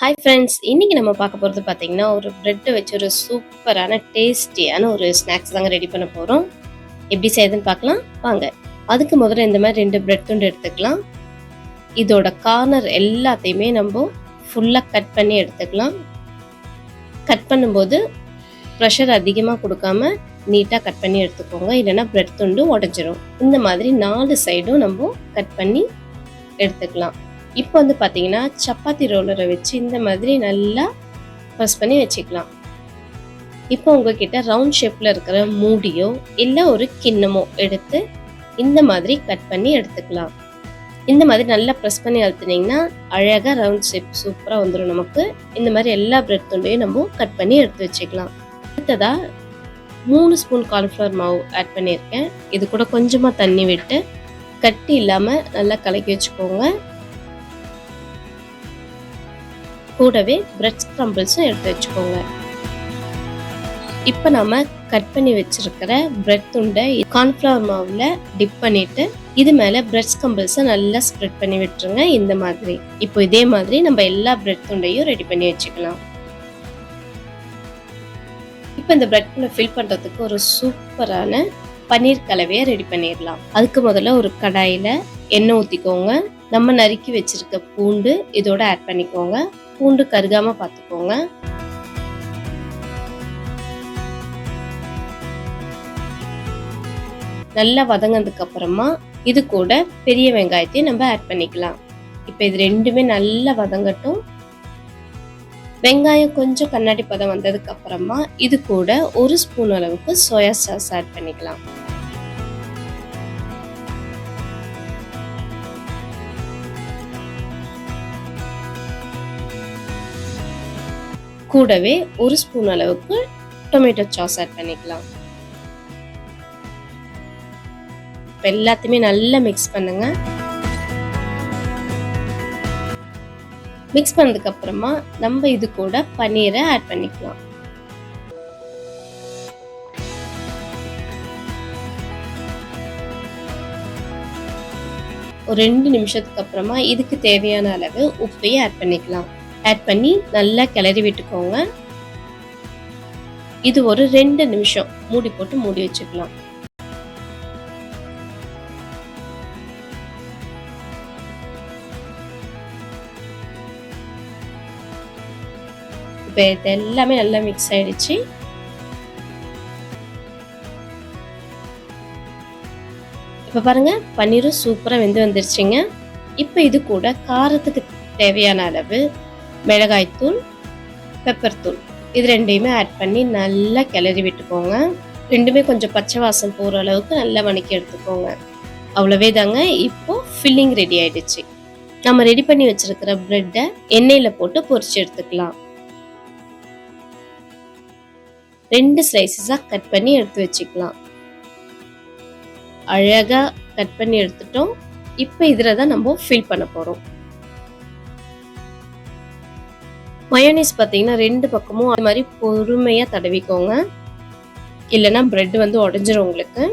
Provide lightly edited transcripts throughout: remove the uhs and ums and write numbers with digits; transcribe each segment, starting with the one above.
Hi friends, இன்னைக்கு நம்ம பார்க்க போகிறது பார்த்தீங்கன்னா ஒரு பிரெட்டை வச்சு ஒரு சூப்பரான டேஸ்டியான ஒரு ஸ்நாக்ஸ் தாங்க ரெடி பண்ண போகிறோம். எப்படி செய்யுதுன்னு பார்க்கலாம் வாங்க. அதுக்கு முதல்ல இந்த மாதிரி 2 பிரெட் துண்டு எடுத்துக்கலாம். இதோட கார்னர் எல்லாத்தையுமே நம்ம ஃபுல்லாக கட் பண்ணி எடுத்துக்கலாம். கட் பண்ணும்போது ப்ரெஷர் அதிகமாக கொடுக்காம நீட்டாக கட் பண்ணி எடுத்துக்கோங்க, இல்லைன்னா பிரெட் துண்டு உடஞ்சிரும். இந்த மாதிரி 4 சைடும் நம்ம கட் பண்ணி எடுத்துக்கலாம். இப்போ வந்து பார்த்தீங்கன்னா சப்பாத்தி ரோலரை வச்சு இந்த மாதிரி நல்லா ப்ரெஸ் பண்ணி வச்சுக்கலாம். இப்போ உங்ககிட்ட ரவுண்ட் ஷேப்பில் இருக்கிற மூடியோ இல்லை ஒரு கிண்ணமோ எடுத்து இந்த மாதிரி கட் பண்ணி எடுத்துக்கலாம். இந்த மாதிரி நல்லா ப்ரெஸ் பண்ணி அழுத்துனீங்கன்னா அழகாக ரவுண்ட் ஷேப் சூப்பராக வந்துடும் நமக்கு. இந்த மாதிரி எல்லா பிரெட் துண்டையும் நம்ம கட் பண்ணி எடுத்து வச்சுக்கலாம். அடுத்ததாக 3 ஸ்பூன் கார்ன்ஃப்ளவர் மாவு ஆட் பண்ணியிருக்கேன். இது கூட கொஞ்சமாக தண்ணி விட்டு கட்டி இல்லாமல் நல்லா கலக்கி வச்சுக்கோங்க. கூடவே பிரெட் கிரம்பிள்ஸும் எடுத்து வச்சுக்கோங்க. இப்போ நம்ம கட் பண்ணி வச்சிருக்கிற பிரெட் துண்டை கார்ன்ஃப்ளவர் மாவில் டிப் பண்ணிட்டு இது மேலே பிரெட் கிரம்பிள்ஸை நல்லா ஸ்ப்ரெட் பண்ணி விட்டுருங்க இந்த மாதிரி. இப்போ இதே மாதிரி நம்ம எல்லா பிரெட் துண்டையும் ரெடி பண்ணி வச்சுக்கலாம். இப்போ இந்த பிரெட்குள்ள ஃபில் பண்ணுறதுக்கு ஒரு சூப்பரான பன்னீர் கலவையை ரெடி பண்ணிடலாம். அதுக்கு முதல்ல ஒரு கடாயில் எண்ணெய் ஊற்றிக்கோங்க. நம்ம நறுக்கி வச்சிருக்க பூண்டு இதோட ஆட் பண்ணிக்கோங்க. பூண்டு கருகாம பார்த்துக்கோங்க. நல்லா வதங்கினதுக்கு அப்புறமா இது கூட பெரிய வெங்காயத்தையும் நம்ம ஆட் பண்ணிக்கலாம். இப்போ இது ரெண்டுமே நல்லா வதங்கட்டும். வெங்காயம் கொஞ்சம் கண்ணாடி பதம் வந்ததுக்கு அப்புறமா இது கூட 1 ஸ்பூன் அளவுக்கு சோயா சாஸ் ஆட் பண்ணிக்கலாம். கூடவே 1 ஸ்பூன் அளவுக்கு டொமேட்டோ சாஸ் ஆட் பண்ணிக்கலாம். எல்லாத்தையுமே நல்லா மிக்ஸ் பண்ணுங்க. மிக்ஸ் பண்ணதுக்கு அப்புறமா நம்ம இது கூட பன்னீரை ஆட் பண்ணிக்கலாம். ஒரு 2 நிமிஷத்துக்கு அப்புறமா இதுக்கு தேவையான அளவு உப்பையும் ஆட் பண்ணிக்கலாம். ஆட் பண்ணி நல்லா கிளறி விட்டுக்கோங்க. இது ஒரு 2 நிமிஷம் மூடி போட்டு மூடி வச்சுக்கலாம். இப்போ இது எல்லாமே நல்லா மிக்ஸ் ஆயிடுச்சு. இப்போ பாருங்க, பன்னீரும் சூப்பராக வெந்து வந்துருச்சுங்க. இப்போ இது கூட காரத்துக்கு தேவையான அளவு மிளகாய்த்தூள், பெப்பர் தூள் இது ரெண்டையுமே ஆட் பண்ணி நல்லா கிளறி விட்டுக்கோங்க. ரெண்டுமே கொஞ்சம் பச்சை வாசம் போகிற அளவுக்கு நல்லா வணக்கி எடுத்துக்கோங்க. அவ்வளவே தாங்க. இப்போ ஃபில்லிங் ரெடி ஆயிடுச்சு. நம்ம ரெடி பண்ணி வச்சிருக்கிற பிரெட்டை எண்ணெயில் போட்டு பொரிச்சு எடுத்துக்கலாம். 2 ஸ்லைசஸாக கட் பண்ணி எடுத்து வச்சுக்கலாம். அழகாக கட் பண்ணி எடுத்துட்டோம். இப்போ இதில் தான் நம்ம ஃபில் பண்ண போகிறோம். மயோனைஸ் பார்த்தீங்கன்னா 2 பக்கமும் அது மாதிரி பொறுமையாக தடவிக்கோங்க, இல்லைன்னா பிரெட் வந்து உடஞ்சிரும் உங்களுக்கு.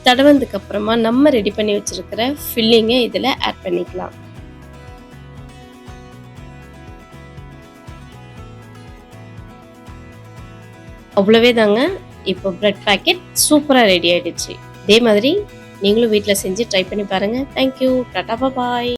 தடவதுக்கு அப்புறமா நம்ம ரெடி பண்ணி வச்சிருக்கிற ஃபில்லிங்கை இதில் ஆட் பண்ணிக்கலாம். அவ்வளவே தாங்க. இப்போ பிரெட் பேக்கெட் சூப்பராக ரெடி ஆயிடுச்சு. இதே மாதிரி நீங்களும் வீட்டில் செஞ்சு ட்ரை பண்ணி பாருங்கள். தேங்க்யூ. டாடா பாய்.